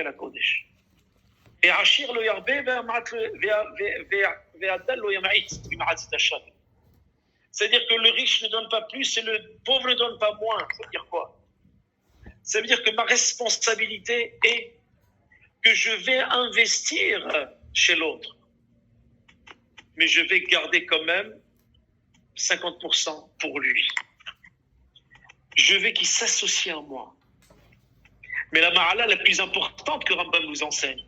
הקודש. העשיר לא ירבה והדל לא ימעיט במעט השם. C'est-à-dire que le riche ne donne pas plus et le pauvre ne donne pas moins. Ça veut dire quoi? Ça veut dire que ma responsabilité est que je vais investir chez l'autre. Mais je vais garder quand même 50% pour lui. Je veux qu'il s'associe à moi. Mais la ma'ala la plus importante que Rambam nous enseigne,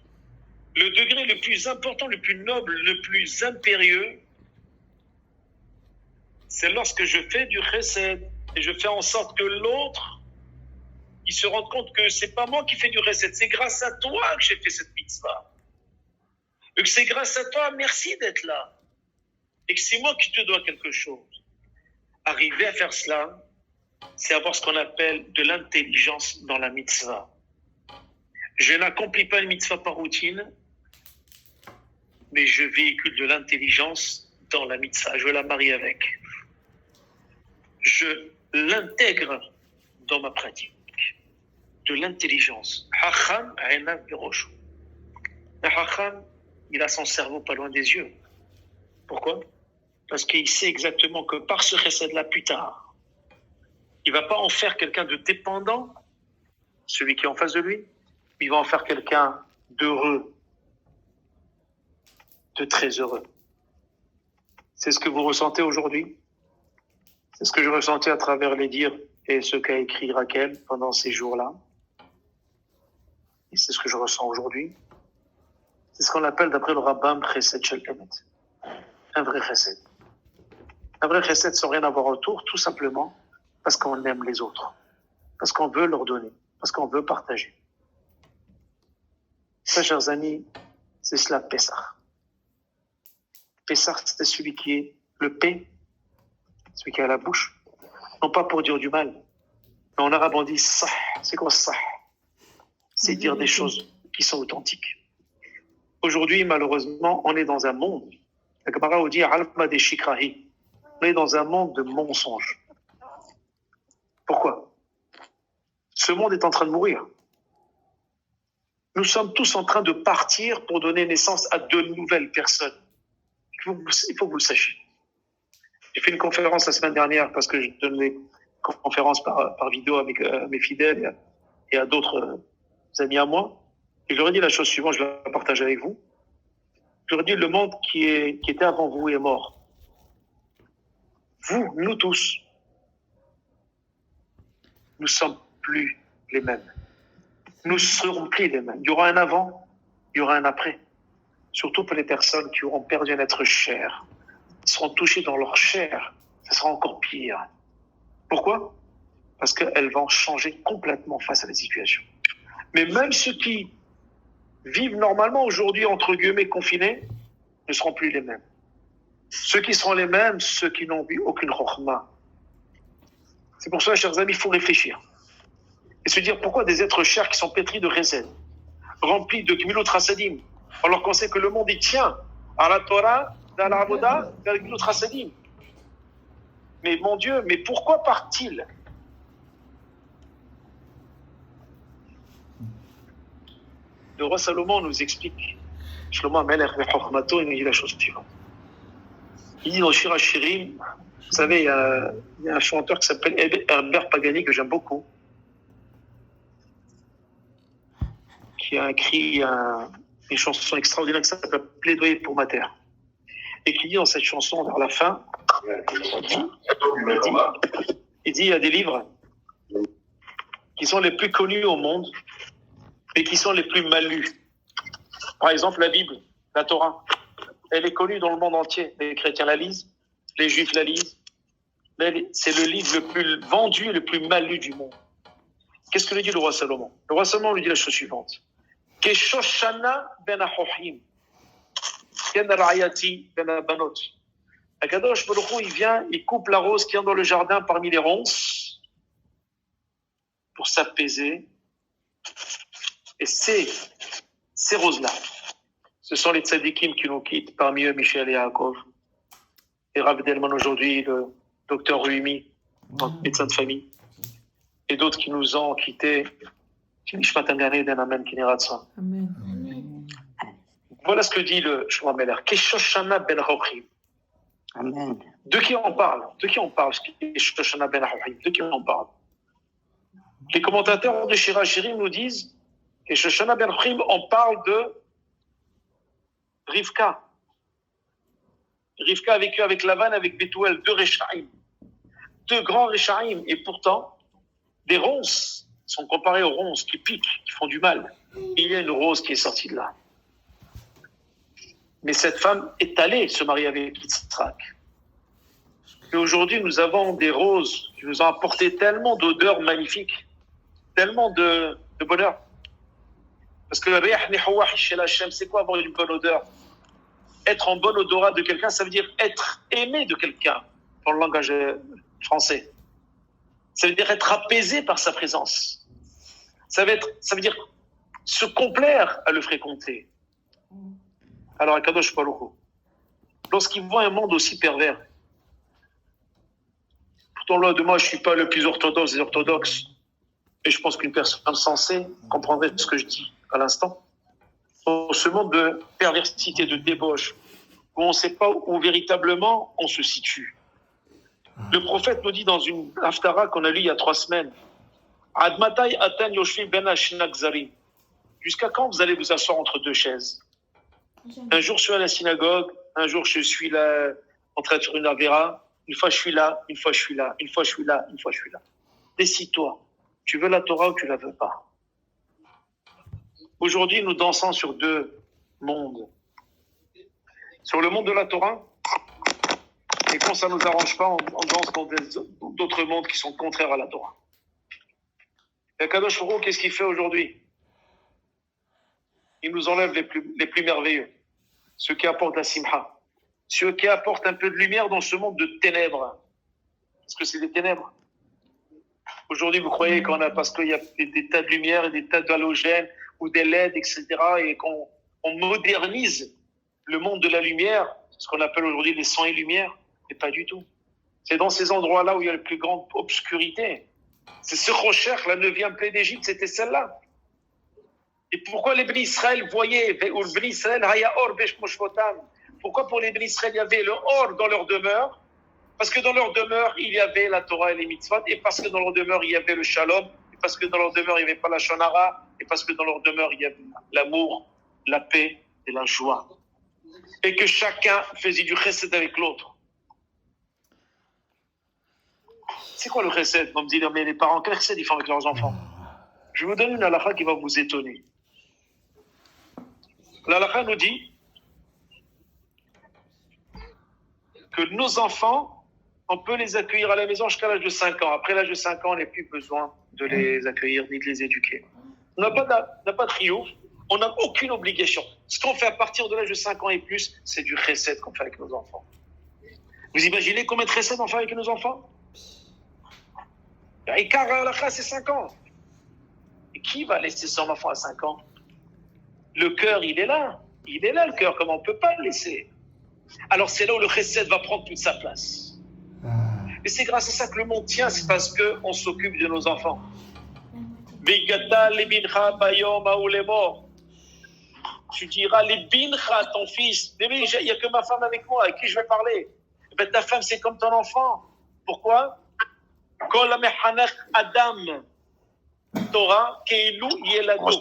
le degré le plus important, le plus noble, le plus impérieux, c'est lorsque je fais du chesed et je fais en sorte que l'autre, il se rende compte que c'est pas moi qui fais du chesed, c'est grâce à toi que j'ai fait cette mitzvah. Et que c'est grâce à toi, merci d'être là. Et que c'est moi qui te dois quelque chose. Arriver à faire cela, c'est avoir ce qu'on appelle de l'intelligence dans la mitzvah. Je n'accomplis pas une mitzvah par routine, mais je véhicule de l'intelligence dans la mitzvah. Je la marie avec. Je l'intègre dans ma pratique. De l'intelligence. Hacham einav biroshu. Le Hacham, il a son cerveau pas loin des yeux. Pourquoi? Parce qu'il sait exactement que par ce chesed-là, plus tard, il ne va pas en faire quelqu'un de dépendant, celui qui est en face de lui, mais il va en faire quelqu'un d'heureux, de très heureux. C'est ce que vous ressentez aujourd'hui. C'est ce que je ressentais à travers les dires et ce qu'a écrit Raquel pendant ces jours-là. Et c'est ce que je ressens aujourd'hui. C'est ce qu'on appelle, d'après le Rambam, chesed shel emet. Un vrai chesed. Un vrai chesed sans rien avoir autour, tout simplement parce qu'on aime les autres, parce qu'on veut leur donner, parce qu'on veut partager. Ça, chers amis, c'est cela Pessah. Pessah, c'est celui qui est le paix, celui qui a la bouche, non pas pour dire du mal, mais en arabe on dit sah. C'est quoi sah? C'est dire des choses qui sont authentiques. Aujourd'hui, malheureusement, on est dans un monde, la Gemara dit alma de shikrahi, on est dans un monde de mensonges. Pourquoi? Ce monde est en train de mourir. Nous sommes tous en train de partir pour donner naissance à de nouvelles personnes. Il faut que vous le sachiez. J'ai fait une conférence la semaine dernière parce que je donne des conférences par vidéo avec mes fidèles et à d'autres amis à moi. Et je leur ai dit la chose suivante, je la partage avec vous. Je leur ai dit, le monde qui était avant vous est mort. Vous, nous tous, nous ne sommes plus les mêmes. Nous ne serons plus les mêmes. Il y aura un avant, il y aura un après. Surtout pour les personnes qui auront perdu un être cher. Ils seront touchés dans leur chair. Ça sera encore pire. Pourquoi? Parce qu'elles vont changer complètement face à la situation. Mais même ceux qui vivent normalement aujourd'hui, entre guillemets, confinés, ne seront plus les mêmes. Ceux qui seront les mêmes, ceux qui n'ont vu aucune chokhma. C'est pour ça, chers amis, il faut réfléchir. Et se dire pourquoi des êtres chers qui sont pétris de chesed, remplis de gmilut chasadim, alors qu'on sait que le monde, il tient à la Torah, à la Avoda, à la gmilut chasadim. Mais mon Dieu, mais pourquoi part-il? Le roi Salomon nous explique, Shlomo HaMelech Bechokmato, il nous dit la chose suivante. Il dit dans Shir HaShirim, vous savez, il y a un chanteur qui s'appelle Herbert Pagani, que j'aime beaucoup, qui a écrit une chanson extraordinaire qui s'appelle Plaidoyer pour ma terre. Et qui dit dans cette chanson, vers la fin, il dit il y a des livres qui sont les plus connus au monde et qui sont les plus mal lus. Par exemple, la Bible, la Torah, elle est connue dans le monde entier. Les chrétiens la lisent, les juifs la lisent. C'est le livre le plus vendu et le plus mal lu du monde. Qu'est-ce que lui dit le roi Salomon? Le roi Salomon lui dit la chose suivante. Keshoshana ben ahohim, ken ra'ayati ben abanot. Akadosh Baruch Hu, il vient, il coupe la rose qui est dans le jardin parmi les ronces pour s'apaiser. Et ces roses-là, ce sont les tzadikim qui nous quittent, parmi eux Michel et Yaakov. Et Rav Delman aujourd'hui, le docteur Ruimi, notre médecin de famille. Et d'autres qui nous ont quittés, Amen. Voilà ce que dit le Shlomo Meller. Keshoshana ben Rochim. Amen. De qui on parle? Keshoshana ben Rochim. De qui on parle? Les commentateurs de Shira Shirim nous disent que Shoshana ben Rochim, on parle de Rivka. Rivka a vécu avec Lavan, avec Bethuel, deux Réchaïm. Deux grands Réchaïm. Et pourtant, des ronces sont comparées aux ronces qui piquent, qui font du mal. Il y a une rose qui est sortie de là. Mais cette femme est allée se marier avec Yitzhak. Et aujourd'hui, nous avons des roses qui nous ont apporté tellement d'odeurs magnifiques, tellement de bonheur. Parce que c'est quoi avoir une bonne odeur? Être en bon odorat de quelqu'un, ça veut dire être aimé de quelqu'un, dans le langage français. Ça veut dire être apaisé par sa présence. Ça veut dire se complaire à le fréquenter. Alors, Akadosh Baruch Hu, lorsqu'il voit un monde aussi pervers, pourtant là, de moi, je ne suis pas le plus orthodoxe des orthodoxes, et je pense qu'une personne sensée comprendrait ce que je dis à l'instant. Dans ce monde de perversité, de débauche, où on ne sait pas où véritablement on se situe. Le prophète nous dit dans une haftara qu'on a lue il y a 3 semaines, Admatai atan yoshvim ben ashnakzarim. Jusqu'à quand vous allez vous asseoir entre 2 chaises? Un jour je suis à la synagogue, un jour je suis là en train de faire une avéra, une fois je suis là, une fois je suis là, une fois je suis là, une fois je suis là. Décide-toi, tu veux la Torah ou tu la veux pas? Aujourd'hui, nous dansons sur 2 mondes. Sur le monde de la Torah, et quand ça ne nous arrange pas, on danse dans d'autres mondes qui sont contraires à la Torah. Et Kadosh Baruch Hu, qu'est-ce qu'il fait aujourd'hui? Il nous enlève les plus merveilleux, ceux qui apportent la simha, ceux qui apportent un peu de lumière dans ce monde de ténèbres. Parce que c'est des ténèbres. Aujourd'hui, vous croyez parce qu'il y a des tas de lumière et des tas d'halogènes ou des LED, etc., et qu'on modernise le monde de la lumière, ce qu'on appelle aujourd'hui les sons et lumière, et pas du tout. C'est dans ces endroits-là où il y a la plus grande obscurité. C'est ce recherche, la 9e plaie d'Égypte, c'était celle-là. Et pourquoi les Bnei Israël voyaient, pourquoi pour les Bnei Israël il y avait le or dans leur demeure? Parce que dans leur demeure, il y avait la Torah et les mitzvot, et parce que dans leur demeure, il y avait le shalom, et parce que dans leur demeure, il n'y avait pas la shonara, et parce que dans leur demeure, il y avait l'amour, la paix et la joie. Et que chacun faisait du chesed avec l'autre. C'est quoi le chesed? On me dit, mais les parents, quel chesed ils font avec leurs enfants? Je vous donne une halakha qui va vous étonner. L'halakha nous dit que nos enfants, on peut les accueillir à la maison jusqu'à l'âge de 5 ans. Après l'âge de 5 ans, on n'a plus besoin de les accueillir ni de les éduquer. On n'a pas de triomphe, on n'a aucune obligation. Ce qu'on fait à partir de l'âge de 5 ans et plus, c'est du chesed qu'on fait avec nos enfants. Vous imaginez combien de chesed on fait avec nos enfants? Et car halakha, c'est 5 ans. Et qui va laisser son enfant à 5 ans? Le cœur, il est là. Il est là, le cœur. Comment on ne peut pas le laisser? Alors, c'est là où le chesed va prendre toute sa place. Et c'est grâce à ça que le monde tient, c'est parce qu'on s'occupe de nos enfants. Tu diras, les bincha, ton fils. Il n'y a que ma femme avec moi, avec qui je vais parler. Ben, ta femme, c'est comme ton enfant. Pourquoi? Adam. Torah, Keilu Yelado.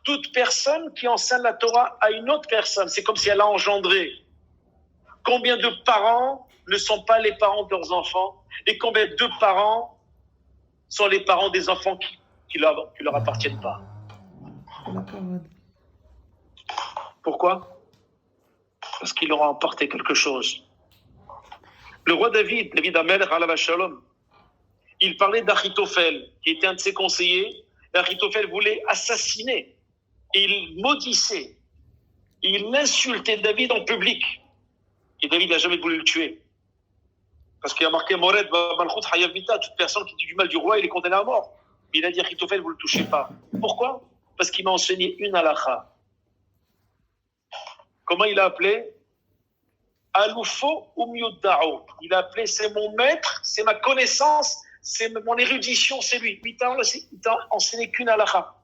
Toute personne qui enseigne la Torah à une autre personne, c'est comme si elle a engendré. Combien de parents ne sont pas les parents de leurs enfants? Et combien de parents sont les parents des enfants qui leur appartiennent pas? Pourquoi? Parce qu'ils leur ont apporté quelque chose. Le roi David Amelech alav shalom, il parlait d'Achitophel, qui était un de ses conseillers. Achitophel voulait assassiner. Et il maudissait. Et il insultait David en public. Et David n'a jamais voulu le tuer. Parce qu'il y a marqué Mored Malchut Hayav Mita, toute personne qui dit du mal du roi, il est condamné à mort. Mais il a dit à Achitophel, vous ne le touchez pas. Pourquoi? Parce qu'il m'a enseigné une halakha. Comment il a appelé? Aloufo Umyuddao. Il a appelé, c'est mon maître, c'est ma connaissance, c'est mon érudition, c'est lui. Il t'a enseigné qu'une halakha.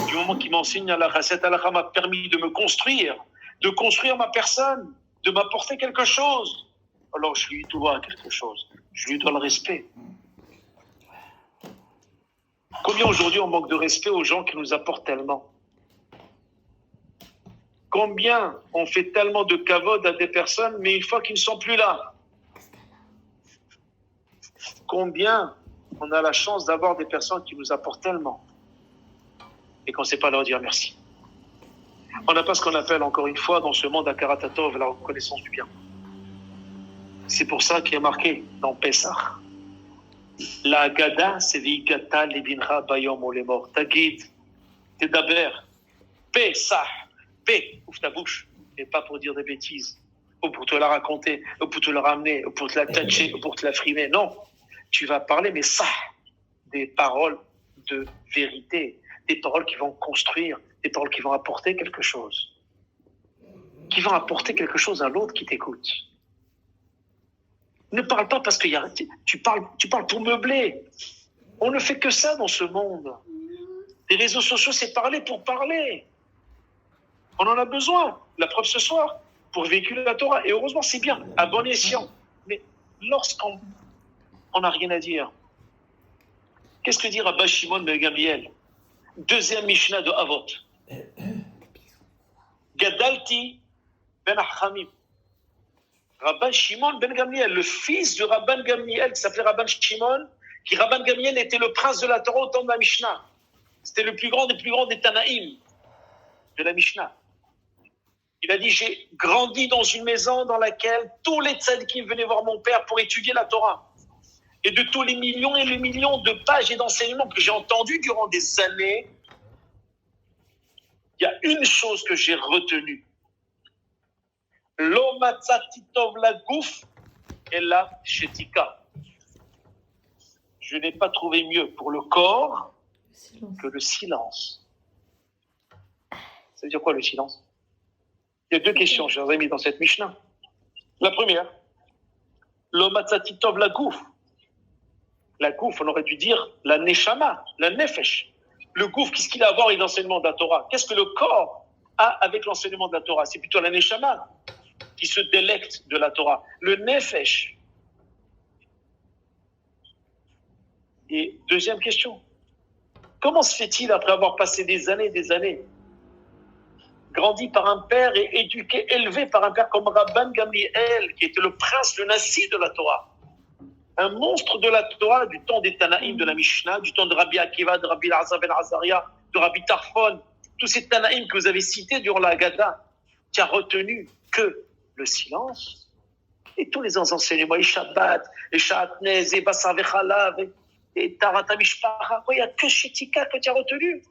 Du moment qu'il m'enseigne halakha, cette halakha m'a permis de me construire, de construire ma personne, de m'apporter quelque chose. Alors je lui dois quelque chose. Je lui dois le respect. Combien aujourd'hui on manque de respect aux gens qui nous apportent tellement? Combien on fait tellement de kavod à des personnes, mais une fois qu'ils ne sont plus là? Combien on a la chance d'avoir des personnes qui nous apportent tellement et qu'on ne sait pas leur dire merci. On n'a pas ce qu'on appelle, encore une fois, dans ce monde Akaratatov, la reconnaissance du bien. C'est pour ça qu'il est marqué dans Pessah. La Haggadah, c'est V'igata levincha bayom olemor. Tagid, Tedaber, Pessah, ouvre ta bouche, et pas pour dire des bêtises, ou pour te la raconter, ou pour te la ramener, ou pour te la tâcher, ou pour te la frimer. Non, tu vas parler, mais ça, des paroles de vérité, des paroles qui vont construire, des paroles qui vont apporter quelque chose, qui vont apporter quelque chose à l'autre qui t'écoute. Ne parle pas parce que tu parles pour meubler. On ne fait que ça dans ce monde. Les réseaux sociaux, c'est parler pour parler. On en a besoin. La preuve ce soir, pour véhiculer la Torah. Et heureusement, c'est bien, à bon escient. Mais lorsqu'on n'a rien à dire, qu'est-ce que dit Rabbi Shimon ben Gamliel? Deuxième Mishnah de Avot. Gadalti ben Achamim. Rabban Shimon ben Gamliel, le fils de Rabban Gamliel, qui s'appelait Rabban Shimon, qui Rabban Gamliel était le prince de la Torah au temps de la Mishnah. C'était le plus grand des Tanaïm de la Mishnah. Il a dit, j'ai grandi dans une maison dans laquelle tous les tzadikim venaient voir mon père pour étudier la Torah. Et de tous les millions et les millions de pages et d'enseignements que j'ai entendus durant des années, il y a une chose que j'ai retenue. Lo matzati tov la gouf et la shetika. Je n'ai pas trouvé mieux pour le corps que le silence. Ça veut dire quoi le silence? Il y a deux questions, je les ai mis dans cette Mishnah. La première, lo matzati tov la gouf. La gouf, on aurait dû dire la neshama, la nefesh. Le gouf, qu'est-ce qu'il a à voir avec l'enseignement de la Torah? Qu'est-ce que le corps a avec l'enseignement de la Torah? C'est plutôt la neshama qui se délecte de la Torah. Le nefesh. Et deuxième question. Comment se fait-il, après avoir passé des années, grandi par un père et éduqué, élevé par un père comme Rabban Gamliel, qui était le prince, le nassi de la Torah, un monstre de la Torah du temps des Tanaïm de la Mishnah, du temps de Rabbi Akiva, de Rabbi Elazar ben Azaria, de Rabbi Tarfon, tous ces Tanaïm que vous avez cités durant la Haggadah, qui a retenu que le silence et tous les enseignements, et Shabbat, et Shatnez, et Basar Vechalav, et Tarata Mishpacha, il n'y a que Shetika que tu as retenu.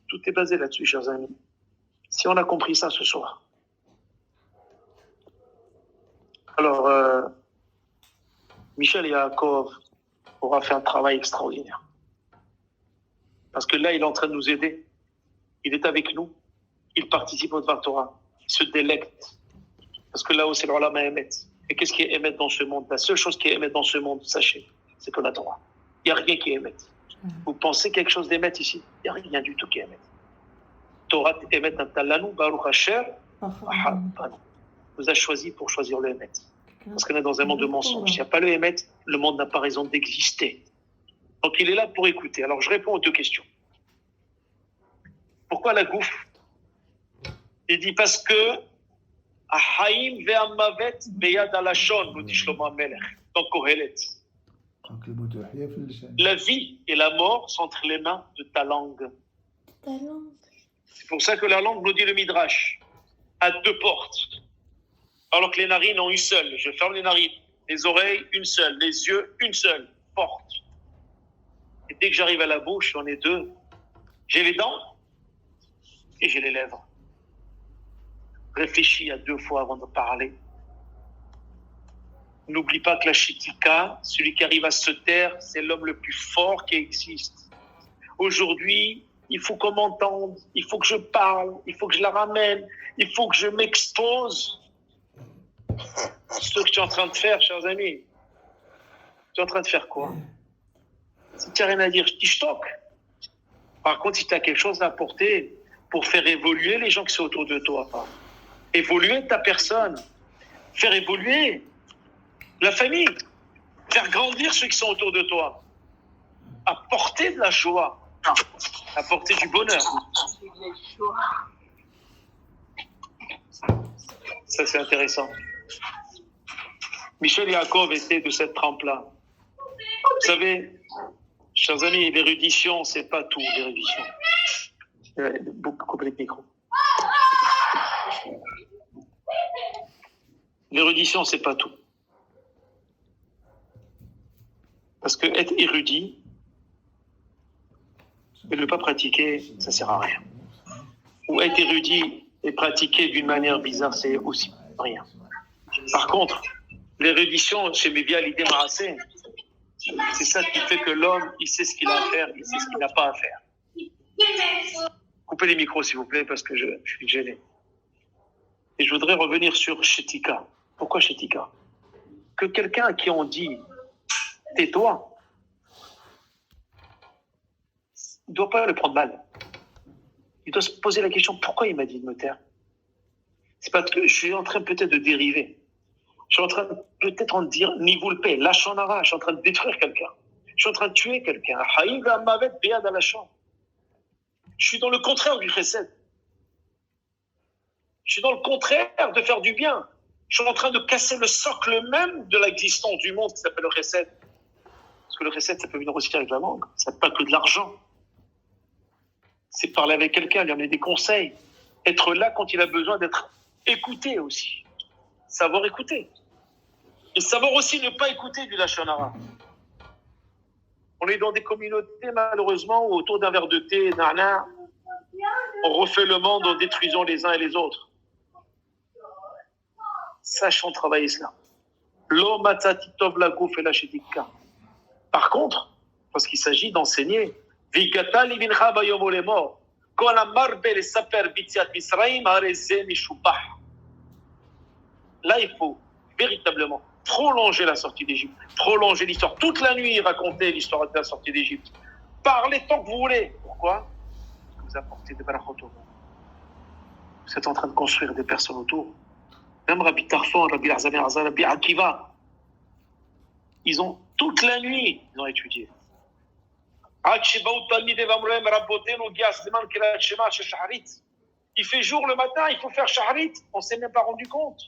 Tout est basé là-dessus, chers amis. Si on a compris ça ce soir. Alors, Michel Yaakov aura fait un travail extraordinaire. Parce que là, il est en train de nous aider. Il est avec nous. Il participe au Dvar Torah. Il se délecte. Parce que là-haut, c'est le Olam Emet. Et qu'est-ce qui est Emet dans ce monde? La seule chose qui est Emet dans ce monde, sachez, c'est que la Torah. Il n'y a rien qui est Emet. Vous pensez quelque chose d'Emet ici? Il n'y a rien du tout qui est Emet. Torah Emet Talanu, Baruch Hashem, nous a choisi pour choisir le Emet. Parce qu'on est dans un monde de mensonges. S'il n'y a pas le Emet, le monde n'a pas raison d'exister. Donc il est là pour écouter. Alors je réponds aux deux questions. Pourquoi la gouffe? Il dit parce que Ahaim ve'amavet beyad alashon, nous dit Shlomo HaMelech, dans Kohelet. La vie et la mort sont entre les mains de ta langue. C'est pour ça que la langue, nous dit le Midrash, a deux portes. Alors que les narines ont une seule. Je ferme les narines. Les oreilles, une seule. Les yeux, une seule porte. Et dès que j'arrive à la bouche, j'en ai deux. J'ai les dents et j'ai les lèvres. Réfléchis à deux fois avant de parler. N'oublie pas que la Shetika, celui qui arrive à se taire, c'est l'homme le plus fort qui existe. Aujourd'hui, il faut qu'on m'entende, il faut que je parle, il faut que je la ramène, il faut que je m'expose. C'est ce que je suis en train de faire, chers amis. Tu es en train de faire quoi? Si tu n'as rien à dire, je t'ocque. Par contre, si tu as quelque chose à apporter pour faire évoluer les gens qui sont autour de toi, évoluer ta personne, faire évoluer la famille, faire grandir ceux qui sont autour de toi, apporter de la joie, apporter du bonheur. Ça, c'est intéressant. Michel Yaakov était de cette trempe-là. Vous savez, chers amis, l'érudition, c'est pas tout, l'érudition. Beaucoup couper les micros. L'érudition, c'est pas tout. Parce que être érudit et ne pas pratiquer, ça sert à rien. Ou être érudit et pratiquer d'une manière bizarre, c'est aussi rien. Par contre, l'érudition, chez Mévia, l'idée marassée, c'est ça qui fait que l'homme, il sait ce qu'il a à faire, il sait ce qu'il n'a pas à faire. Coupez les micros, s'il vous plaît, parce que je suis gêné. Et je voudrais revenir sur Shetika. Pourquoi Shetika? Que quelqu'un à qui on dit « tais-toi », il ne doit pas le prendre mal. Il doit se poser la question « pourquoi il m'a dit de me taire ?» C'est parce que je suis en train peut-être de dériver. Je suis en train peut-être de dire niveau le paix, lâchonara, je suis en train de détruire quelqu'un. Je suis en train de tuer quelqu'un. Je suis dans le contraire du chesed. Je suis dans le contraire de faire du bien. Je suis en train de casser le socle même de l'existence du monde qui s'appelle le chesed. Parce que le chesed, ça peut venir aussi avec la langue. Ça n'est pas que de l'argent. C'est parler avec quelqu'un, lui amener des conseils. Être là quand il a besoin d'être écouté aussi. Savoir écouter. Et savoir aussi ne pas écouter du lachonara. On est dans des communautés, malheureusement, où autour d'un verre de thé, on refait le monde en détruisant les uns et les autres. Sachons travailler cela. Par contre, parce qu'il s'agit d'enseigner, là, il faut véritablement prolonger la sortie d'Égypte, prolonger l'histoire. Toute la nuit, raconter l'histoire de la sortie d'Égypte. Parlez tant que vous voulez. Pourquoi? Parce que vous apportez des barachot au monde. Vous êtes en train de construire des personnes autour. Même Rabbi Tarfon, Rabbi Arzami Arzal, Rabbi Akiva, ils ont toute la nuit, ils ont étudié. Il fait jour le matin, il faut faire shaharit. On ne s'est même pas rendu compte.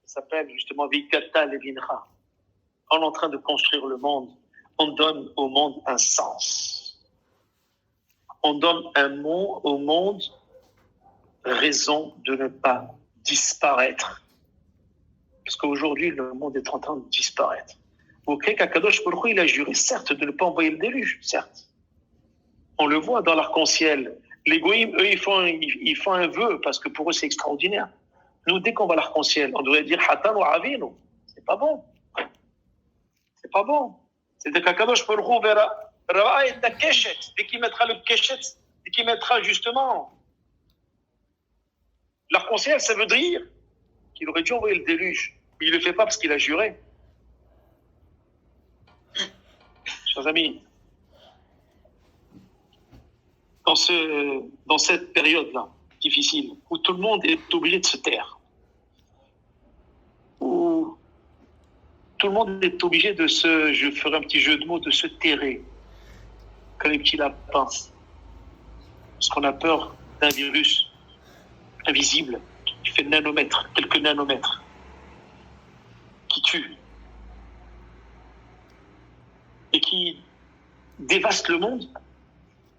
Ça s'appelle justement Vikata Levincha. On est en train de construire le monde. On donne au monde un sens. On donne au monde raison de ne pas disparaître. Parce qu'aujourd'hui, le monde est en train de disparaître. Ok, Kakadosh Baruch Hu, il a juré, certes, de ne pas envoyer le déluge, certes. On le voit dans l'arc-en-ciel. Les goïms, eux, ils font un vœu, parce que pour eux, c'est extraordinaire. Nous, dès qu'on voit l'arc-en-ciel, on devrait dire Hatan ou Avinu. C'est pas bon. C'est pas bon. C'est de Kakadosh Baruch Hu verra Ra'a et Keshet. Dès qu'il mettra le Keshet, dès qu'il mettra justement l'arc-en-ciel, ça veut dire qu'il aurait dû envoyer le déluge. Mais il ne le fait pas parce qu'il a juré. Chers amis, dans cette période-là, difficile, où tout le monde est obligé de se taire, où tout le monde est obligé de je ferai un petit jeu de mots, de se terrer, comme les petits lapins, parce qu'on a peur d'un virus invisible qui fait nanomètres, quelques nanomètres, qui tue et qui dévaste le monde,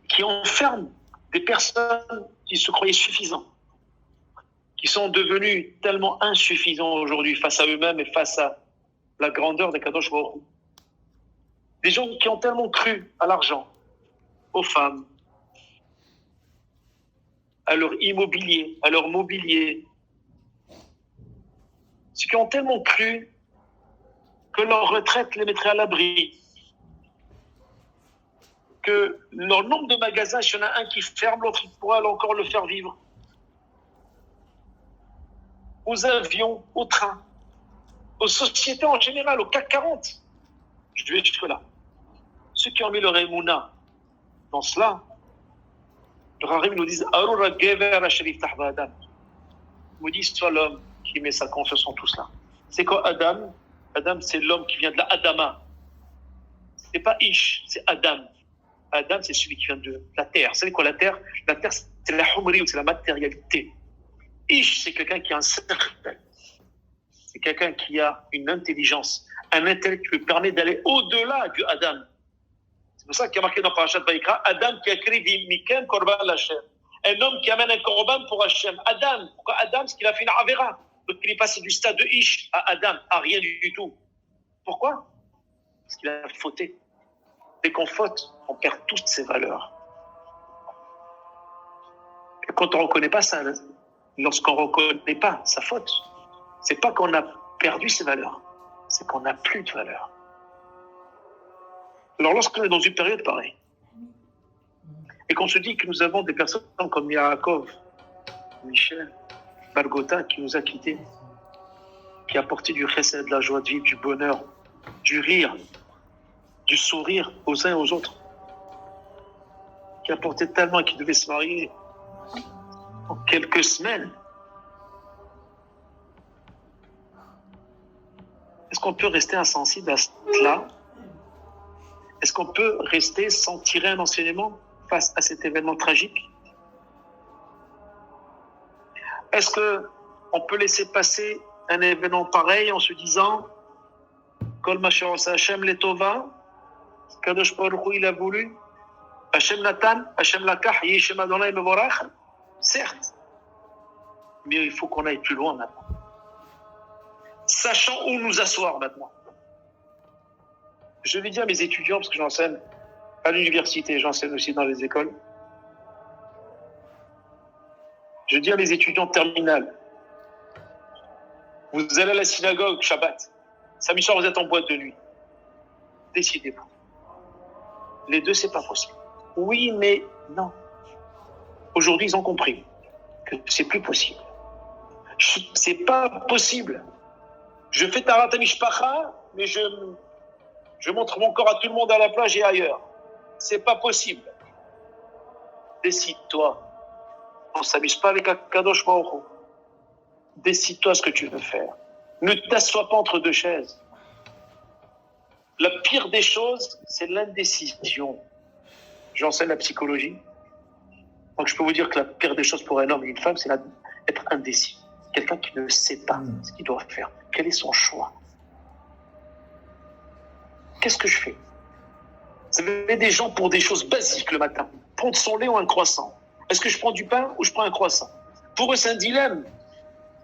qui enferme des personnes qui se croyaient suffisants, qui sont devenus tellement insuffisants aujourd'hui face à eux-mêmes et face à la grandeur des Kadosh Baruch Hu. Des gens qui ont tellement cru à l'argent, aux femmes, à leur immobilier, à leur mobilier. Ceux qui ont tellement cru que leur retraite les mettrait à l'abri, que leur nombre de magasins, s'il y en a un qui ferme, l'autre il pourra encore le faire vivre. Aux avions, aux trains. aux sociétés en général, au CAC 40. Je vais jusque-là. Ceux qui ont mis leur émouna dans cela, le Harim nous dit Arura Gever Asherif Tahba Adam. Il nous dit soit l'homme qui met sa confiance en tout cela. C'est quoi Adam? Adam, c'est l'homme qui vient de la Adama. C'est pas Ish, c'est Adam. Adam, c'est celui qui vient de la terre. Vous savez quoi la terre? La terre, c'est la humri, c'est la matérialité. Ish, c'est quelqu'un qui a un cercle. C'est quelqu'un qui a une intelligence, un intellect qui lui permet d'aller au-delà du Adam. C'est pour ça qu'il y a marqué dans Parashat Vayikra, Adam qui a créé Mikem Korban Hashem. Un homme qui amène un korban pour Hashem. Adam, pourquoi Adam? Parce qu'il a fait une Avera. Donc il est passé du stade de Ish à Adam, à rien du tout. Pourquoi? Parce qu'il a fauté. Dès qu'on faute, on perd toutes ses valeurs. Et quand on ne reconnaît pas ça, lorsqu'on ne reconnaît pas sa faute, c'est pas qu'on a perdu ses valeurs, c'est qu'on n'a plus de valeurs. Alors lorsqu'on est dans une période pareille, et qu'on se dit que nous avons des personnes comme Yaakov, Michel, Balgota, qui nous a quittés, qui a apporté du chesed, de la joie de vivre, du bonheur, du rire, du sourire aux uns et aux autres, qui a apporté tellement et qui devait se marier en quelques semaines. Est-ce qu'on peut rester insensible à cela? Est-ce qu'on peut rester sans tirer un enseignement face à cet événement tragique? Est-ce qu'on peut laisser passer un événement pareil en se disant Kol ma she'osa Hashem letova, Kadosh Baruch Hu il a voulu, Hashem Natan, Hashem Lakach, Yehi Shem Adonai Mevorach? Certes, mais il faut qu'on aille plus loin maintenant. Sachant où nous asseoir maintenant. Je vais dire à mes étudiants, parce que j'enseigne à l'université, j'enseigne aussi dans les écoles. Je dis à mes étudiants terminales, vous allez à la synagogue, Shabbat. Samedi soir, vous êtes en boîte de nuit. Décidez-vous. Les deux, c'est pas possible. Oui, mais non. Aujourd'hui, ils ont compris que c'est plus possible. C'est pas possible. Je fais Tarat Mishpacha, mais je montre mon corps à tout le monde à la plage et ailleurs. C'est pas possible. Décide-toi. On ne s'amuse pas avec Kadosh Baruch Hu. Décide-toi ce que tu veux faire. Ne t'assois pas entre deux chaises. La pire des choses, c'est l'indécision. J'enseigne la psychologie. Donc je peux vous dire que la pire des choses pour un homme et une femme, c'est être indécis. Quelqu'un qui ne sait pas ce qu'il doit faire. Quel est son choix? Qu'est-ce que je fais? Vous avez des gens pour des choses basiques le matin. Prendre son lait ou un croissant. Est-ce que je prends du pain ou je prends un croissant? Pour eux, c'est un dilemme.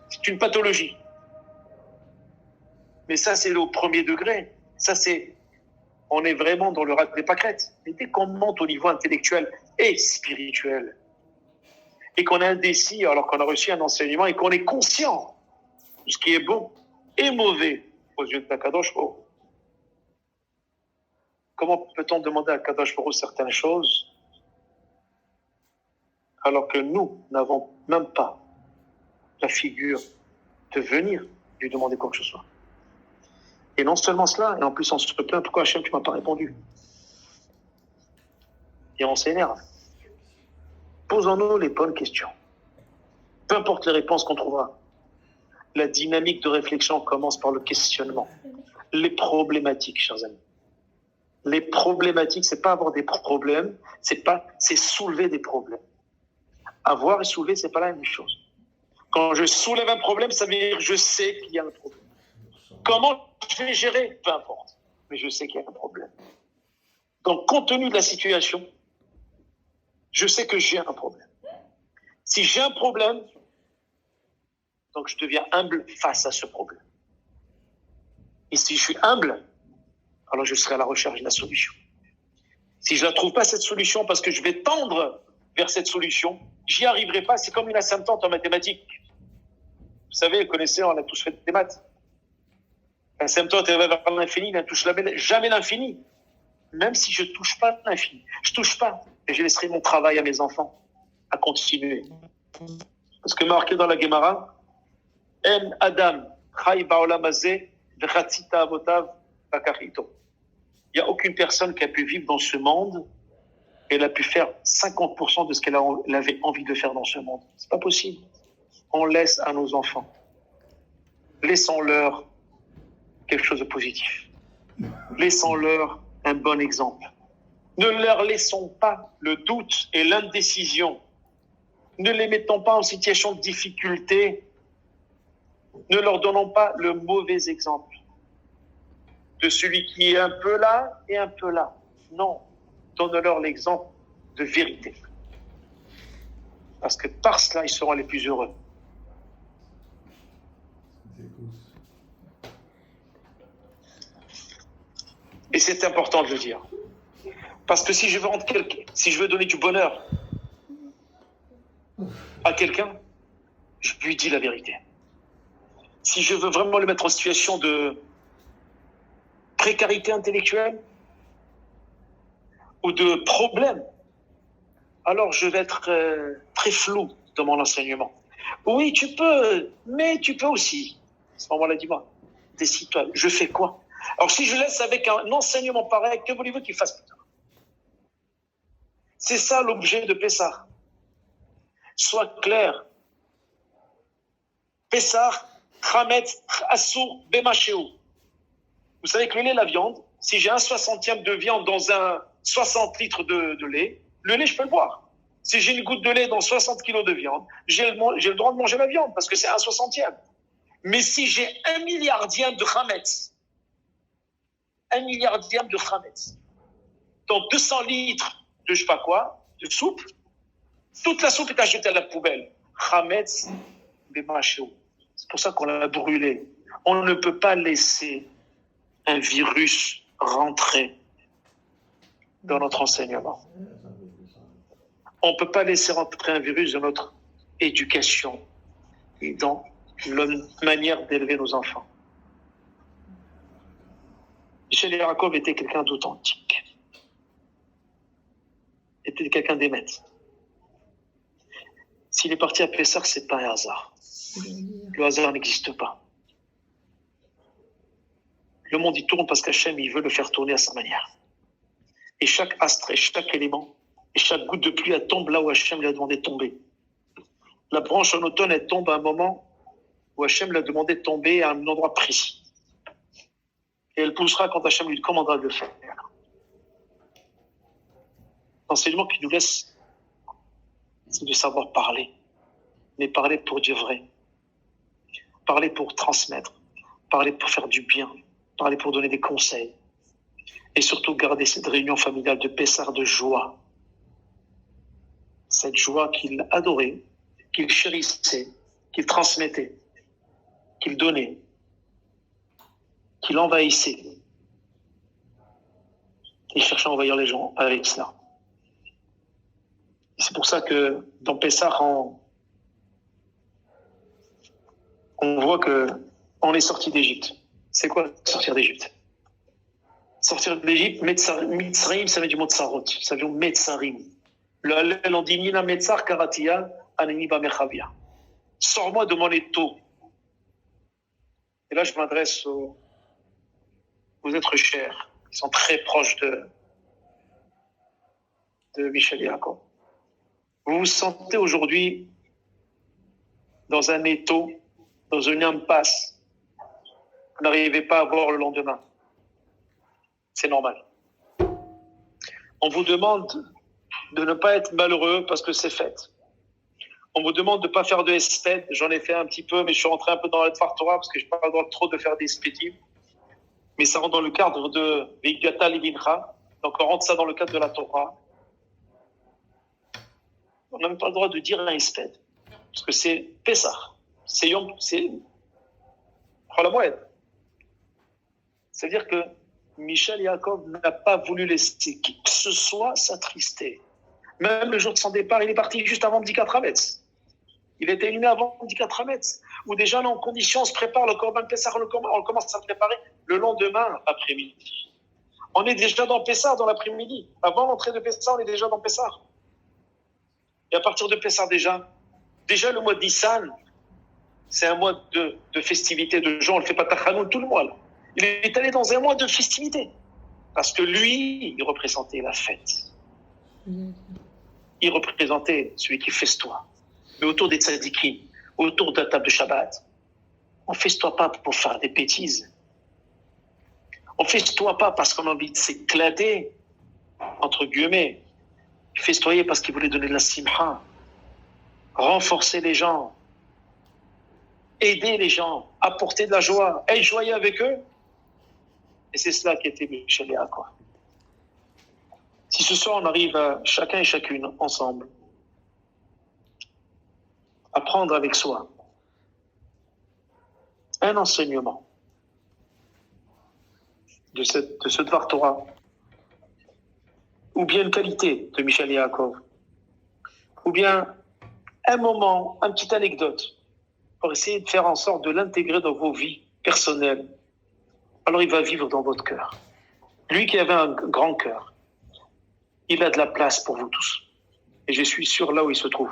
C'est une pathologie. Mais ça, c'est au premier degré. Ça, on est vraiment dans le rat des pâquerettes. Mais dès qu'on monte au niveau intellectuel et spirituel, et qu'on est indécis alors qu'on a reçu un enseignement et qu'on est conscient de ce qui est bon et mauvais aux yeux de la Kadosh Baruch Hu. Comment peut-on demander à Kadosh Baruch Hu certaines choses alors que nous n'avons même pas la figure de venir lui demander quoi que ce soit? Et non seulement cela, et en plus on se plaint, pourquoi Hachem tu m'as pas répondu? Et on s'énerve. Posons-nous les bonnes questions. Peu importe les réponses qu'on trouvera. La dynamique de réflexion commence par le questionnement. Les problématiques, chers amis. Les problématiques, c'est pas avoir des problèmes, c'est soulever des problèmes. Avoir et soulever, c'est pas la même chose. Quand je soulève un problème, ça veut dire que je sais qu'il y a un problème. Comment je vais gérer? Peu importe. Mais je sais qu'il y a un problème. Donc, compte tenu de la situation, je sais que j'ai un problème. Si j'ai un problème, donc je deviens humble face à ce problème. Et si je suis humble, alors je serai à la recherche de la solution. Si je ne la trouve pas, cette solution, parce que je vais tendre vers cette solution, j'y arriverai pas. C'est comme une asymptote en mathématiques. Vous savez, vous connaissez, on a tous fait des maths. L'asymptote, elle va vers l'infini, elle ne touche jamais l'infini. Même si je ne touche pas l'infini. Je ne touche pas. Et je laisserai mon travail à mes enfants à continuer. Parce que marqué dans la Gemara, En Adam, Chai Ba'olam Hazeh, V'chatzita avotav bakarito. Il n'y a aucune personne qui a pu vivre dans ce monde et elle a pu faire 50% de ce qu'elle avait envie de faire dans ce monde. C'est pas possible. On laisse à nos enfants. Laissons-leur quelque chose de positif. Laissons-leur un bon exemple. Ne leur laissons pas le doute et l'indécision. Ne les mettons pas en situation de difficulté. Ne leur donnons pas le mauvais exemple de celui qui est un peu là et un peu là. Non, donne-leur l'exemple de vérité. Parce que par cela, ils seront les plus heureux. Et c'est important de le dire. Parce que si je veux donner du bonheur à quelqu'un, je lui dis la vérité. Si je veux vraiment le mettre en situation de précarité intellectuelle ou de problème, alors je vais être très flou dans mon enseignement. Oui, tu peux, mais tu peux aussi. À ce moment-là, dis-moi, décide-toi, je fais quoi? Alors si je laisse avec un enseignement pareil, que voulez-vous qu'il fasse plus tard? C'est ça l'objet de Pessah. Sois clair. Pessah, Chametz, Assour, Bemachéou. Vous savez que le lait, la viande, si j'ai un 60e de viande dans un 60 litres de lait, le lait, je peux le boire. Si j'ai une goutte de lait dans 60 kilos de viande, j'ai le droit de manger la viande parce que c'est un 60e. Mais si j'ai 1 milliardième de Chametz, 1 milliardième de Chametz, dans 200 litres de je sais pas quoi, de soupe, toute la soupe est achetée à la poubelle. Chametz, Bemachéou. C'est pour ça qu'on l'a brûlé. On ne peut pas laisser un virus rentrer dans notre enseignement. On ne peut pas laisser rentrer un virus dans notre éducation et dans la manière d'élever nos enfants. Michel Yaakov était quelqu'un d'authentique. Était quelqu'un d'émettre. S'il est parti à Pessah, c'est pas un hasard. Le hasard n'existe pas. Le monde y tourne parce qu'Hachem, il veut le faire tourner à sa manière. Et chaque astre, et chaque élément, et chaque goutte de pluie, elle tombe là où Hachem lui a demandé de tomber. La branche en automne, elle tombe à un moment où Hachem lui a demandé de tomber à un endroit précis. Et elle poussera quand Hachem lui commandera de le faire. L'enseignement qui nous laisse, c'est de savoir parler. Mais parler pour dire vrai. Parler pour transmettre. Parler pour faire du bien. Parler pour donner des conseils. Et surtout garder cette réunion familiale de Pessah de joie. Cette joie qu'il adorait, qu'il chérissait, qu'il transmettait, qu'il donnait, qu'il envahissait. Il cherchait à envahir les gens avec cela. Et c'est pour ça que dans Pessah, on voit qu'on est sorti d'Égypte. C'est quoi sortir d'Égypte? Sortir d'Égypte, Mitzraim, ça vient du mot Tsarot, ça vient de Metzarim. Le Hallel, on dit Nina Metzar Karatia, Aneniba Mechavia. Sors-moi de mon étau. Et là, je m'adresse aux êtres chers, qui sont très proches de Michel Yaakov. Vous vous sentez aujourd'hui dans un étau, dans une impasse. Vous n'arrivez pas à voir le lendemain. C'est normal. On vous demande de ne pas être malheureux parce que c'est fait. On vous demande de ne pas faire de espède. J'en ai fait un petit peu, mais je suis rentré un peu dans la Dvar Torah parce que je n'ai pas le droit trop de faire des espédives. Mais ça rentre dans le cadre de Veigata Livincha. Donc on rentre ça dans le cadre de la Torah. On n'a même pas le droit de dire un espède. Parce que c'est Pessah. C'est Yom, c'est Chol c'est-à-dire que Michel Yaakov n'a pas voulu laisser qui que ce soit s'attrister. Même le jour de son départ, il est parti juste avant Bdikat Hametz. Il était inhumé avant Bdikat Hametz, où déjà on est en condition, on se prépare le Korban Pessah, on commence à préparer le lendemain après-midi. On est déjà dans Pessah dans l'après-midi. Avant l'entrée de Pessah, on est déjà dans Pessah. Et à partir de Pessah déjà le mois de Nissan, c'est un mois de festivité, de gens, on ne le fait pas Tachanoun tout le mois là. Il est allé dans un mois de festivité. Parce que lui, il représentait la fête. Il représentait celui qui festoie. Mais autour des tzadikim, autour de la table de Shabbat, on ne festoie pas pour faire des bêtises. On ne festoie pas parce qu'on a envie de s'éclater, entre guillemets. Il festoyait parce qu'il voulait donner de la simcha, renforcer les gens, aider les gens, apporter de la joie, être joyeux avec eux. Et c'est cela qui était Michel et Yaakov. Si ce soir on arrive à chacun et chacune ensemble à prendre avec soi un enseignement de ce Dvar Torah, ou bien une qualité de Michel et Yaakov, ou bien un moment, une petite anecdote, pour essayer de faire en sorte de l'intégrer dans vos vies personnelles, alors il va vivre dans votre cœur. Lui qui avait un grand cœur, il a de la place pour vous tous. Et je suis sûr là où il se trouve.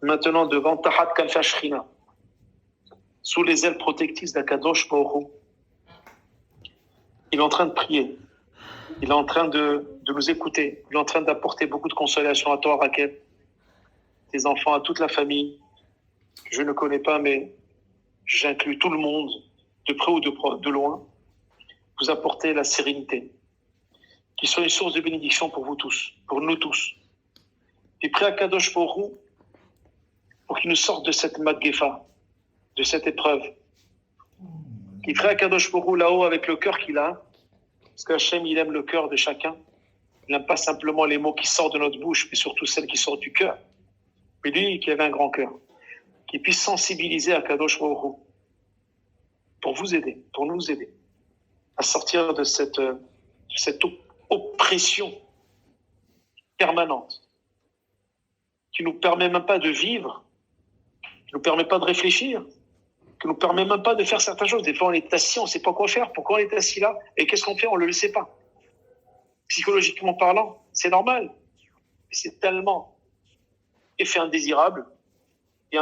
Maintenant, devant Tahat Kalfa Shrina, sous les ailes protectrices d'Akadosh Baruch Hu, il est en train de prier. Il est en train de nous écouter. Il est en train d'apporter beaucoup de consolation à toi, Raquel, tes enfants, à toute la famille. Je ne connais pas, mais j'inclus tout le monde, de près ou de loin. Vous apportez la sérénité, qui soit une source de bénédiction pour vous tous, pour nous tous. Et prie à Kadosh Baruch Hu pour qu'il nous sorte de cette magéfa, de cette épreuve. Il prie à Kadosh Baruch Hu là-haut avec le cœur qu'il a, parce qu'Hachem, il aime le cœur de chacun. Il n'aime pas simplement les mots qui sortent de notre bouche, mais surtout celles qui sortent du cœur. Mais lui, qui avait un grand cœur, qui puisse sensibiliser à Kadosh Baruch Hu pour vous aider, pour nous aider à sortir de cette oppression permanente qui nous permet même pas de vivre, qui nous permet pas de réfléchir, qui nous permet même pas de faire certaines choses. Des fois, on est assis, on sait pas quoi faire. Pourquoi on est assis là? Et qu'est-ce qu'on fait? On le sait pas. Psychologiquement parlant, c'est normal. C'est tellement effet indésirable et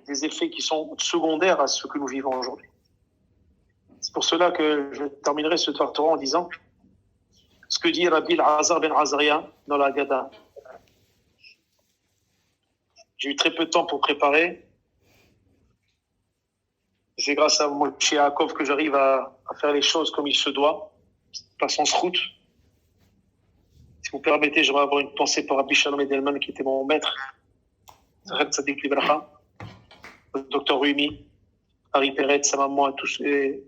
des effets qui sont secondaires à ce que nous vivons aujourd'hui. C'est pour cela que je terminerai ce Dvar Torah en disant ce que dit Rabbi Elazar ben Azaria dans la Haggadah. J'ai eu très peu de temps pour préparer. C'est grâce à Moshe Yaakov que j'arrive à faire les choses comme il se doit, pas sans route. Si vous permettez, j'aimerais avoir une pensée pour Rabbi Shalom Edelman, qui était mon maître, le docteur Rumi, Harry Perret, sa maman, tous ceux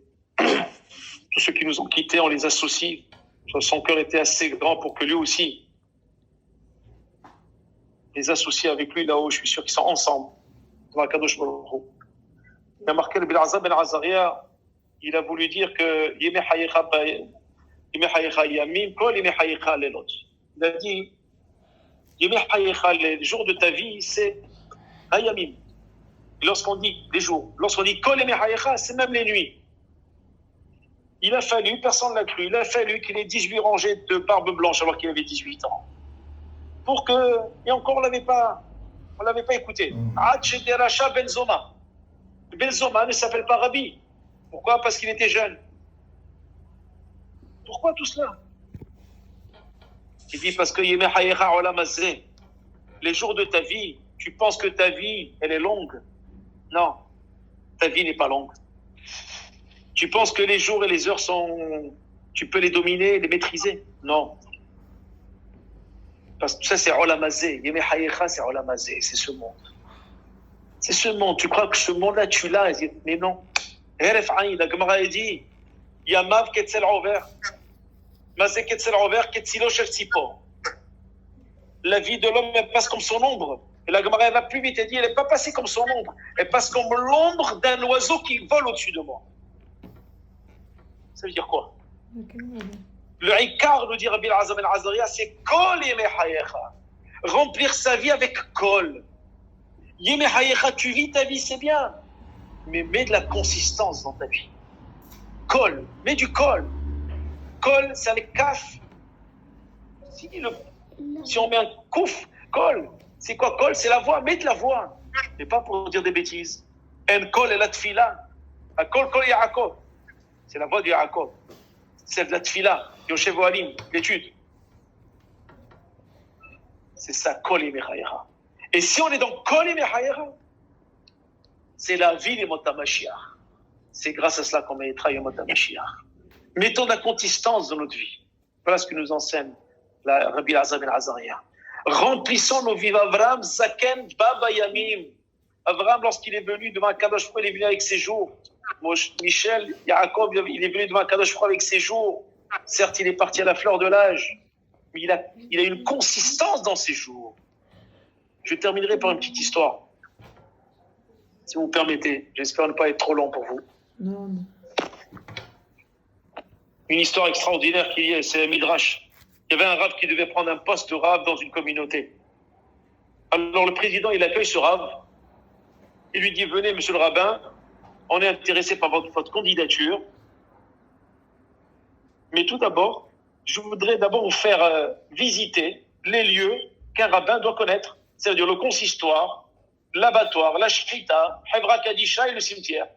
qui nous ont quittés, on les associe. Son cœur était assez grand pour que lui aussi les associe avec lui là-haut. Je suis sûr qu'ils sont ensemble. Il a marqué le Bilazar ben Azaria, il a voulu dire que il a dit les jours de ta vie, c'est Hayamim. Lorsqu'on dit les jours, lorsqu'on dit Kol Yemei Hayecha, c'est même les nuits. Il a fallu, personne ne l'a cru, il a fallu qu'il ait 18 rangées de barbe blanche alors qu'il avait 18 ans. Pour que, et encore on l'avait pas écouté. Racha Ben Zoma. Ben Zoma ne s'appelle pas Rabbi. Pourquoi? Parce qu'il était jeune. Pourquoi tout cela? Il dit parce que Yemei Hayecha Olam Hazeh, les jours de ta vie, tu penses que ta vie, elle est longue. Non, ta vie n'est pas longue. Tu penses que les jours et les heures tu peux les dominer, les maîtriser. Non. Parce que ça, c'est Olam Hazeh. Yemei Hayecha, c'est Olam Hazeh, c'est ce monde. C'est ce monde. Tu crois que ce monde-là, tu l'as? Mais non. Heref Aïn, la Gemara a dit, Yamav Ketzel Over. Mazé Ketzel Over, Ketzilo Shel Tzipo. La vie de l'homme, elle passe comme son ombre. Et la Gemara va plus vite et dit, elle n'est pas passée comme son ombre. Elle passe comme l'ombre d'un oiseau qui vole au-dessus de moi. Ça veut dire quoi? Le Ikar, nous dit Rabbi Elazar ben Azaria, c'est Kol Yemei Hayecha. Remplir sa vie avec Kol. Yemei Hayecha, tu vis ta vie, c'est bien. Mais mets de la consistance dans ta vie. Kol, mets du Kol. Kol, c'est avec Kaf. Si on met un Kouf, Kol, c'est quoi Kol? C'est la voix, mets de la voix. Mais pas pour dire des bêtises. En Kol et la Tfila. A Kol Kol Yaakov. C'est la voie de Yaakov. C'est de la tfila, Yoshev Ohalim, l'étude. C'est ça, Kol Yemei Chayera. Et si on est dans Kol Yemei Chayera, c'est la vie des Yemot HaMashiach. C'est grâce à cela qu'on méritera Yemot HaMashiach. Mettons de la consistance dans notre vie. Voilà ce que nous enseigne la Rabbi Elazar ben Azaria. Remplissons nos vies. Avram Zaken Baba Yamim. Avram, lorsqu'il est venu devant Kadosh Baruch Hu, il est venu avec ses jours. Michel, Yaakov, il est venu devant Kadosh Baruch Hu avec ses jours. Certes, il est parti à la fleur de l'âge, mais il a une consistance dans ses jours. Je terminerai par une petite histoire. Si vous me permettez, j'espère ne pas être trop long pour vous. Non. Une histoire extraordinaire qu'il y a, c'est un Midrash. Il y avait un rave qui devait prendre un poste de rave dans une communauté. Alors le président, il accueille ce rave. Il lui dit, venez, monsieur le rabbin, on est intéressé par votre candidature. Mais tout d'abord, je voudrais d'abord vous faire visiter les lieux qu'un rabbin doit connaître. C'est-à-dire le consistoire, l'abattoir, la shrita, Hevra Kadisha et le cimetière.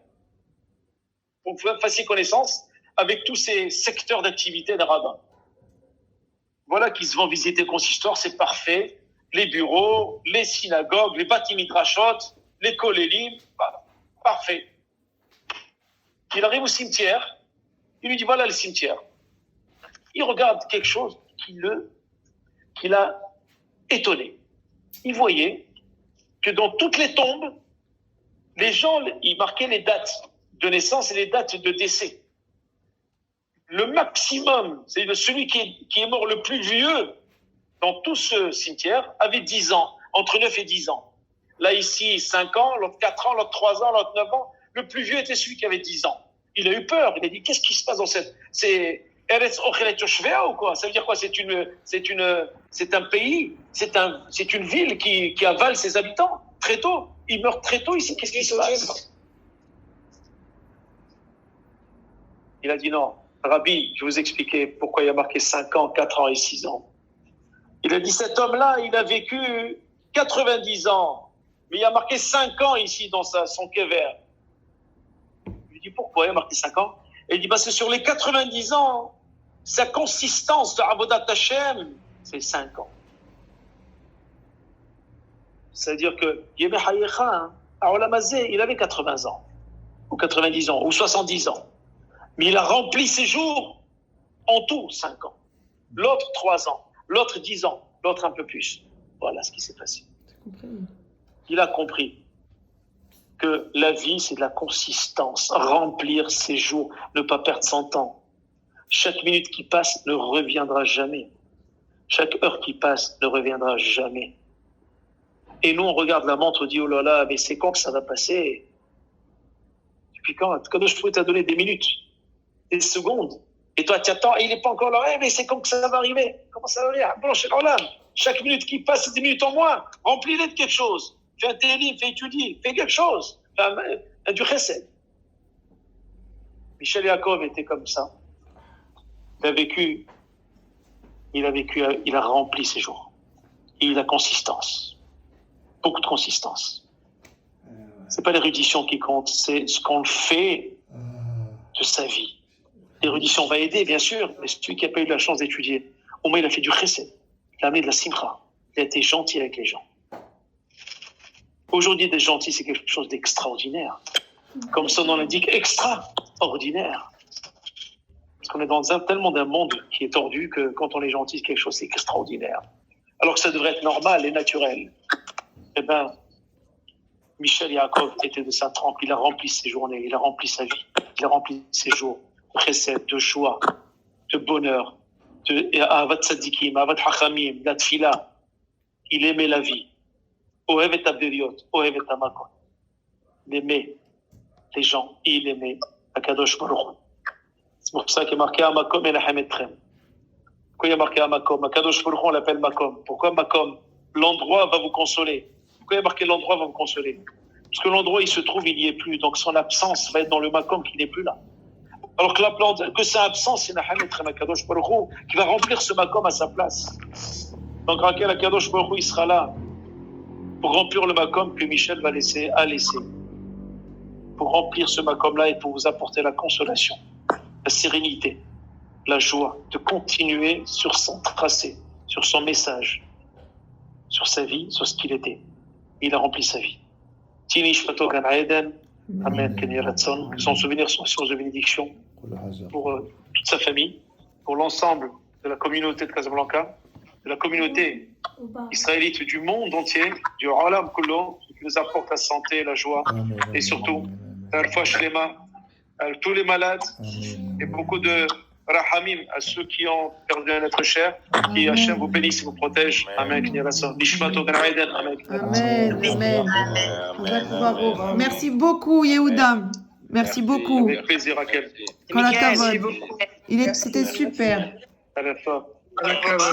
Pour que vous fassiez connaissance avec tous ces secteurs d'activité d'un rabbin. Voilà qu'ils se vont visiter le consistoire, c'est parfait. Les bureaux, les synagogues, les bâtis midrashot, les kolélim, parfait. Il arrive au cimetière, il lui dit voilà le cimetière. Il regarde quelque chose qui l'a étonné. Il voyait que dans toutes les tombes, les gens, ils marquaient les dates de naissance et les dates de décès. Le maximum, c'est celui qui est mort le plus vieux dans tout ce cimetière, avait 10 ans, entre 9 et 10 ans. Là, ici, 5 ans, l'autre 4 ans, l'autre 3 ans, l'autre 9 ans. Le plus vieux était celui qui avait 10 ans. Il a eu peur. Il a dit, qu'est-ce qui se passe dans cette... C'est Eretz Ochelet Yoshvea ou quoi? Ça veut dire quoi? C'est un pays, c'est une ville qui avale ses habitants très tôt. Ils meurent très tôt ici. Qu'est-ce qui se passe? Il a dit non. Rabbi, je vais vous expliquer pourquoi il a marqué 5 ans, 4 ans et 6 ans. Il a dit, cet homme-là, il a vécu 90 ans, mais il a marqué 5 ans ici dans son kever. Je lui dis, pourquoi il a marqué 5 ans? Et il dit, parce que sur les 90 ans, sa consistance de Avodat Hashem, c'est 5 ans. C'est-à-dire que Yemei Hayecha, à Olam Hazeh, il avait 80 ans, ou 90 ans, ou 70 ans. Mais il a rempli ses jours en tout 5 ans. L'autre 3 ans, l'autre 10 ans, l'autre un peu plus. Voilà ce qui s'est passé. Il a compris que la vie, c'est de la consistance. Remplir ses jours, ne pas perdre son temps. Chaque minute qui passe ne reviendra jamais. Chaque heure qui passe ne reviendra jamais. Et nous, on regarde la montre, on dit, oh là là, mais c'est quand que ça va passer? Depuis quand? Quand je t'a donné des minutes, des secondes. Et toi, tu attends, et il n'est pas encore là. Mais c'est quand que ça va arriver? Comment ça va arriver? Bon, chaque minute qui passe, c'est des minutes en moins. Remplis-les de quelque chose. Fais un télim, fais étudier, fais quelque chose. Fais du chesed. Michel Yaakov était comme ça. Il a rempli ses jours. Et il a consistance. Beaucoup de consistance. C'est pas l'érudition qui compte, c'est ce qu'on fait de sa vie. L'érudition va aider, bien sûr, mais celui qui n'a pas eu la chance d'étudier, au moins il a fait du chesed, il a amené de la simcha, il a été gentil avec les gens. Aujourd'hui, d'être gentil, c'est quelque chose d'extraordinaire. Comme son nom l'indique, extraordinaire. Parce qu'on est dans tellement d'un monde qui est tordu que quand on est gentil, c'est quelque chose d'extraordinaire. Alors que ça devrait être normal et naturel. Eh bien, Michel Yaakov était de sa trempe, il a rempli ses journées, il a rempli sa vie, il a rempli ses jours. Précède, de joie, de bonheur, de Ahavat Tzadikim, Ahavat Hachamim, la Tfila. Il aimait la vie. Ohev et Abdeliot, Ohev et Amakon. Il aimait les gens, il aimait Akadosh Baruch Hu. C'est pour ça qu'il est marqué Amakom et Lachem Etrem. Pourquoi il y a marqué Amakom? Akadosh Baruch Hu, on l'appelle Makom. Pourquoi Makom? L'endroit va vous consoler. Pourquoi il y a marqué l'endroit va vous consoler? Parce que l'endroit, il se trouve, il n'y est plus. Donc son absence va être dans le Makom qui n'est plus là. Alors que la plante, que sa absence, c'est Naham et Akadosh Baruch Hu qui va remplir ce makom à sa place. Donc, Akadosh Baruch Hu, il sera là pour remplir le makom que Michel a laissé. Pour remplir ce makom-là et pour vous apporter la consolation. la sérénité, la joie de continuer sur son tracé, sur son message, sur sa vie, sur ce qu'il était. Il a rempli sa vie. Tini Shpato Gan Aeden, Amen, Kenny Ratson, que son souvenir soit source de bénédiction pour toute sa famille, pour l'ensemble de la communauté de Casablanca, de la communauté israélite du monde entier, du Olam Kullo, qui nous apporte la santé, la joie, et surtout, Al-Fwa Shlema, à tous les malades, et beaucoup de Rahamim à ceux qui ont perdu un être cher, qui Hachem vous bénisse et vous protège. Amen. Amen. Merci beaucoup, Yehuda. Merci beaucoup. Avec plaisir, Raquel. C'était super.